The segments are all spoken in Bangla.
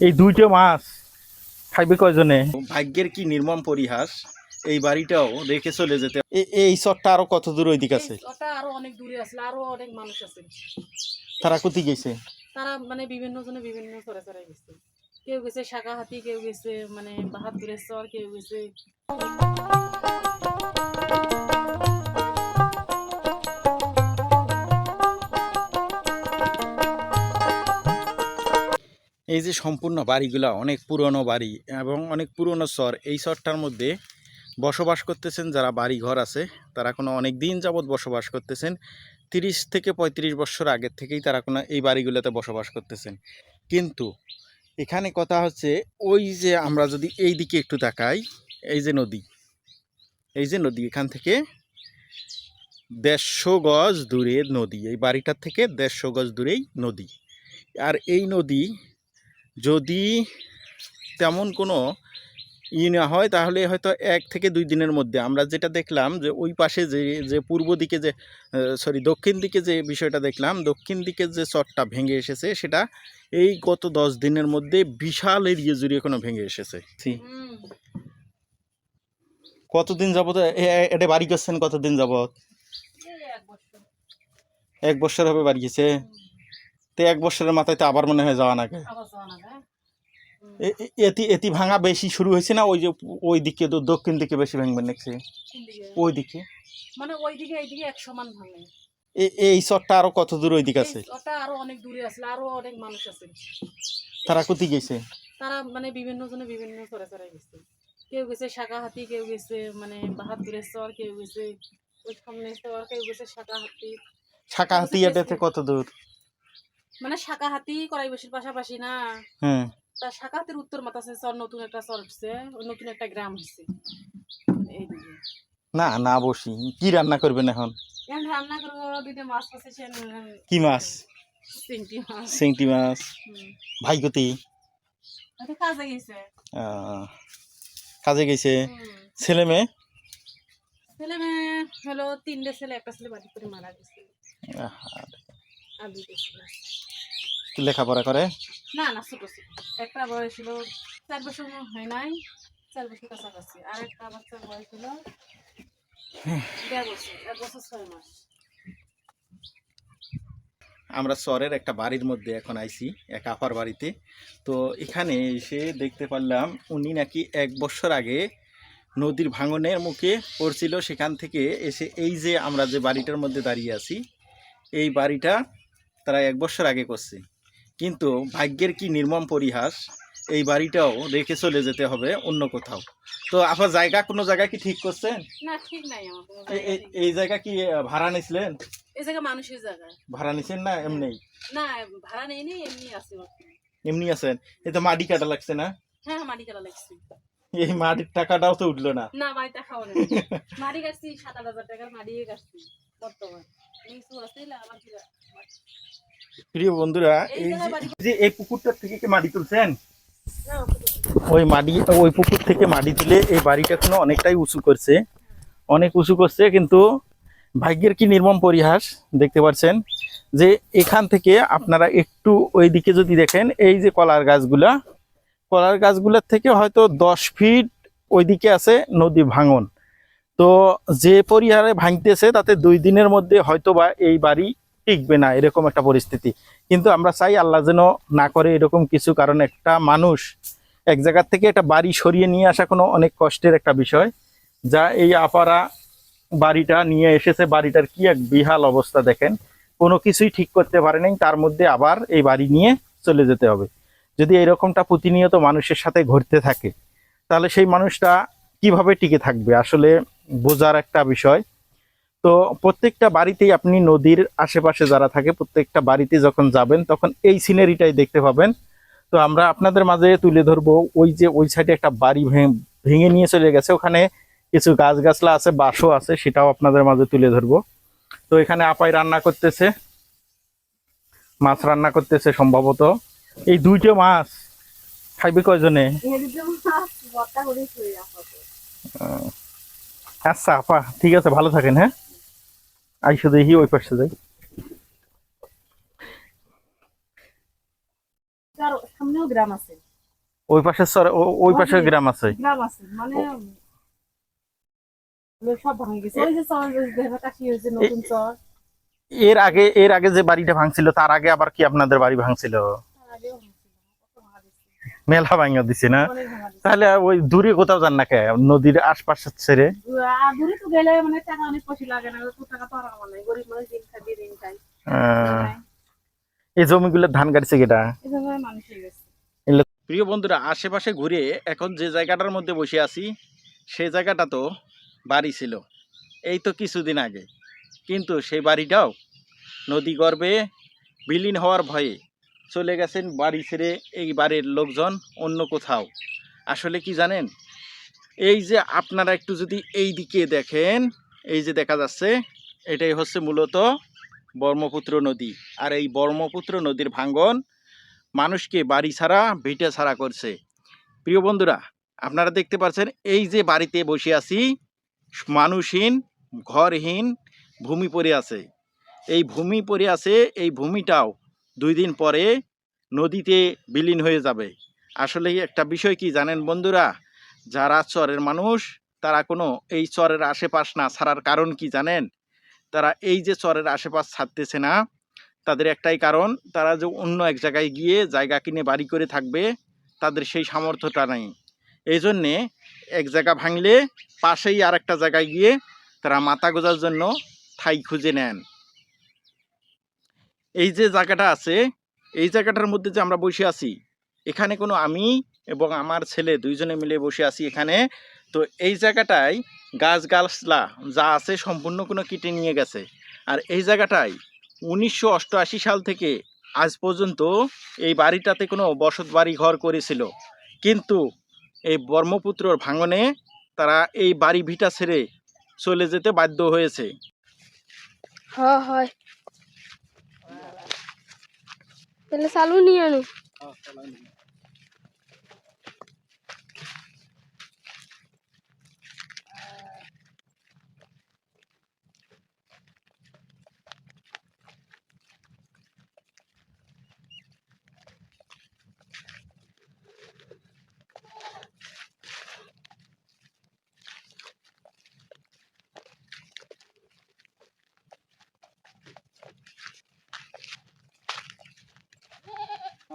এই দুইটা মাছ খাইবে কয়জনে? ভাগ্যের কি নির্মম পরিহাস, এই বাড়িটাও রেখে চলে যেতে। এই চরটা আরো কত দূর ওইদিকে আছে? ওটা আরো অনেক দূরে আছে, আরো অনেক মানুষ আছে। তারা কোথায় গেছে? তারা মানে বিভিন্ন জনে বিভিন্ন চরে চরে গেছে। কেউ গেছে শাকাহাতি, কেউ গেছে মানে বাহাদুরের চর, কেউ গেছে। এই যে সম্পূর্ণ বাড়িগুলা অনেক পুরনো বাড়ি এবং অনেক পুরনো চর। এই চরটার মধ্যে বসবাস করতেছেন যারা বাড়ি ঘর আছে, তারা কোনো অনেক দিন যাবৎ বসবাস করতেছেন। 30 থেকে 35 বছর আগের থেকেই তারা কোনো এই বাড়িগুলোতে বসবাস করতেছেন। কিন্তু এখানে কথা হচ্ছে, ওই যে আমরা যদি এই দিকে একটু তাকাই, এই যে নদী, এই যে নদী, এখান থেকে 150 গজ দূরে নদী, এই বাড়িটার থেকে 150 গজ দূরেই নদী। আর এই নদী যদি তেমন কোনো না হয় তাহলে হয়তো 1 থেকে 2 দিনের মধ্যে, আমরা যেটা দেখলাম যে ওই পাশে যে যে পূর্ব দিকে যে দক্ষিণ দিকে যে বিষয়টা দেখলাম, দক্ষিণ দিকে যে চরটা ভেঙে এসেছে সেটা এই গত 10 দিনের মধ্যে বিশাল এরিয়া জুড়ে এখনো ভেঙে এসেছে। কতদিন যাবত এটা বাড়ি করছেন? কতদিন যাবত? 1 বছর হবে বাড়ি গেছে। তো 1 বছরের মাথায় তো আবার মনে হয় যাওয়া নাকি? এটি ভাঙা বেশি শুরু হয়েছে না? ওই যে ওই দিকে দক্ষিণ দিকে বেশি ভাঙবেন নাকি? ওই দিকে মানে ওই দিকে এই দিকে এক সমান ভাঙে। এই চরটা আরো কত দূর ওই দিকে আছে? ওটা আরো অনেক দূরে আছে, আরো অনেক মানুষ আছে। তারা কোথায় গেছে? তারা মানে বিভিন্ন জনে বিভিন্ন চরে চরে গেছে। কেউ গেছে শাকাহাতি, কেউ গেছে মানে বাহাদুরের চর, কেউ গেছে ওই সামনে চর, কেউ গেছে শাকাহাতি। শাকাহাতি এটাতে কত দূর? মানে শাকাহাতি করাইবসির পাশাপাশি না। হ্যাঁ, তা শাকাহাতির উত্তর মাথা আছে চর, নতুন একটা চর হচ্ছে, নতুন একটা গ্রাম হচ্ছে এইদিকে। না না বসি কি রান্না করবেন এখন? এখন রান্না করবো দুইটা মাছ আছে। কি মাছ? চিংড়ি মাছ। চিংড়ি মাছ। ভাই গতি কাজে গেছে। কাজে গেছে। ছেলে মেয়ে? ছেলে মেয়ে হলো 3টে ছেলে, একটা ছেলে বাড়ি করে মারা গেছে। আর 2টে ছেলে লেখাপড়া করে? না না, ছোট ছোট। একটা বয়স ছিল 4 বছর হয় নাই, 4 বছর কাছাকাছি। আর একটা বাচ্চার বয়স ছিল 1.5 বছর, 1 বছর 6 মাস। আমরা চরের একটা বাড়ির মধ্যে এখন আইছি, এক আপার বাড়িতে। তো এখানে এসে দেখতে পারলাম উনি নাকি 1 বছর আগে নদীর ভাঙনের মুখে পড়ছিল, সেখান থেকে এসে এই যে আমরা যে বাড়িটার মধ্যে দাঁড়িয়ে আছি, এই বাড়িটা তারা 1 বছর আগে করছে। কিন্তু ভাগ্যের কি নির্মম পরিহাস, এই বাড়িটাও রেখে চলে যেতে হবে অন্য কোথাও। তো আপনার জায়গা, কোনো জায়গা কি ঠিক করছেন? না, ঠিক নাই আমার কোনো এই জায়গা। এই জায়গা কি ভাড়া নিছিলেন? এই জায়গা মানুষের জায়গা। ভাড়া নিছেন না এমনি? না, ভাড়া নেই, এমনি আছে। এমনি আছেন। এই তো মাটি কাটা লাগছে না? হ্যাঁ, মাটি কাটা লাগছে। এই মাটির টাকাটাও তো উঠলো না। না, মাটি টাকাও নেই। মাটি কাটছি 7,000 টাকার মাটি কাটছি বর্তমান। কিছু আছে না আমার কি? প্রিয় বন্ধুরা, এই যে এই পুকুরটার থেকে কি মাটি তুলছেন? ওই মাটি, ওই পুকুর থেকে মাটি তুলে এই বাড়িটা এখনো অনেকটাই উঁচু করছে, অনেক উঁচু করছে। কিন্তু ভাগ্যের কি নির্মম পরিহাস, দেখতে পাচ্ছেন যে এখান থেকে আপনারা একটু ওই দিকে যদি দেখেন, এই যে কলার গাছগুলা, কলার গাছগুলোর থেকে হয়তো 10 ফিট ওইদিকে আছে নদী ভাঙন। তো যে পরিহারে ভাঙতেছে তাতে 2 দিনের মধ্যে হয়তো বা এই বাড়ি টিকবে না, এরকম একটা পরিস্থিতি। কিন্তু আমরা চাই আল্লাহ যেন না করে এরকম কিছু, কারণ একটা মানুষ এক জায়গার থেকে একটা বাড়ি সরিয়ে নিয়ে আসা কোনো অনেক কষ্টের একটা বিষয়। যা এই আপারা বাড়িটা নিয়ে এসেছে, বাড়িটার কি এক বিহাল অবস্থা দেখেন, কোনো কিছুই ঠিক করতে পারে নাই, তার মধ্যে আবার এই বাড়ি নিয়ে চলে যেতে হবে। যদি এরকমটা প্রতিনিয়ত মানুষের সাথে ঘটতে থাকে তাহলে সেই মানুষটা কিভাবে টিকে থাকবে, আসলে বোঝার একটা বিষয়। তো প্রত্যেকটা বাড়িতেই আপনি নদীর আশেপাশে যারা থাকে, প্রত্যেকটা বাড়িতে যখন যাবেন তখন এই সিনারিটাই দেখতে পাবেন। তো আমরা আপনাদের মাঝে তুলে ধরবো ওই যে ওই সাইডে একটা বাড়ি ভেঙে নিয়ে চলে গেছে, ওখানে কিছু গাছগাছলা আছে, বাঁশও আছে, সেটাও আপনাদের মাঝে তুলে ধরবো। তো এখানে আপাই রান্না করতেছে, মাছ রান্না করতেছে সম্ভবত। এই দুইটা মাছ খাইবে কয়জনে? আচ্ছা আপা, ঠিক আছে, ভালো থাকেন। হ্যাঁ, আইসো দেখি ওই পাশে যাই। সামনেও গ্রাম আছে। ওই পাশে ওই পাশে গ্রাম আছে। গ্রাম আছে মানে সব ভাঙে গেছে। ওই যে চর কাশি হয়েছে নতুন চর। এর আগে যে বাড়িটা ভাঙছিল তার আগে আবার কি আপনাদের বাড়ি ভাঙছিল? তার আগেও ভাঙছিল, কত ভাঙা দিচ্ছে, মেলা ভাঙা দিছে না? অনেক ভাঙা দিচ্ছে। তাহলে ওই দূরে কোথাও যান না কে নদীর আশপাশে ছেড়ে? দূরে তো গেলে মানে টাকা অনেক বেশি লাগে না, তো টাকা তো আর আমার নাই, গরিব মানুষ দিন খাই দিয়ে দিন খাই। এই জমিগুলো ধান কাটছে কেটা? এই জন্য মানুষ হয়ে গেছে। প্রিয় বন্ধুরা, আশেপাশে ঘুরে এখন যে জায়গাটার মধ্যে বসে আছি সেই জায়গাটা তো বাড়ি ছিল এই তো কিছুদিন আগে, কিন্তু সেই বাড়িটাও নদী গর্ভে বিলীন হওয়ার ভয়ে চলে গেছেন বাড়ি ছেড়ে এই বাড়ির লোকজন অন্য কোথাও। আসলে কি জানেন, এই যে আপনারা একটু যদি এই দিকে দেখেন, এই যে দেখা যাচ্ছে এটাই হচ্ছে মূলত ব্রহ্মপুত্র নদী। আর এই ব্রহ্মপুত্র নদীর ভাঙ্গন মানুষকে বাড়ি ছাড়া ভিটে ছাড়া করছে। প্রিয় বন্ধুরা, আপনারা দেখতে পাচ্ছেন এই যে বাড়িতে বসে আছি, মানুষহীন ঘরহীন ভূমি পড়ে আছে। এই ভূমি পড়ে আছে, এই ভূমিটাও 2 দিন পরে নদীতে বিলীন হয়ে যাবে। আসলে একটা বিষয় কি জানেন বন্ধুরা, যারা চরের মানুষ তারা কোনো এই চরের আশেপাশ না ছাড়ার কারণ কি জানেন? তারা এই যে চরের আশেপাশ ছাড়তেছে না, তাদের একটাই কারণ, তারা যে অন্য এক জায়গায় গিয়ে জায়গা কিনে বাড়ি করে থাকবে তাদের সেই সামর্থ্যটা নেই। এই জন্যে এক জায়গা ভাঙলে পাশেই আর একটা জায়গায় গিয়ে তারা মাথা গোঁজার জন্য ঠাঁই খুঁজে নেন। এই যে জায়গাটা আছে, এই জায়গাটার মধ্যে যে আমরা বসে আছি, এখানে কোনো আমি এবং আমার ছেলে 2 জনে মিলে বসে আছি এখানে। তো এই জায়গাটায় গাছগাছলা যা আছে সম্পূর্ণ কোনো কেটে নিয়ে গেছে। আর এই জায়গাটায় 1988 সাল থেকে আজ পর্যন্ত এই বাড়িটাতে কোনো বসত বাড়ি ঘর করেছিল, কিন্তু এই ব্রহ্মপুত্রর ভাঙনে তারা এই বাড়ি ভিটা ছেড়ে চলে যেতে বাধ্য হয়েছে। হ্যাঁ হয় তাহলে চালু নিয়ে আনো।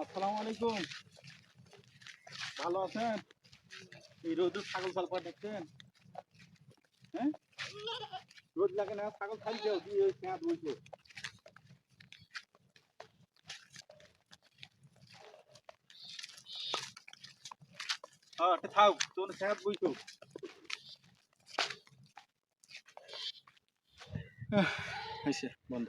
আসসালামু আলাইকুম, ভালো আছেন? এই রোদ ছাগল পালপা দেখছেন? হ্যাঁ, রোদ লাগে না, ছাগল খাইছে দিয়ে খেয়াত বইছো। হ্যাঁ থাক, তোর খেয়াত বইছো। হয়েছে বন্ধ।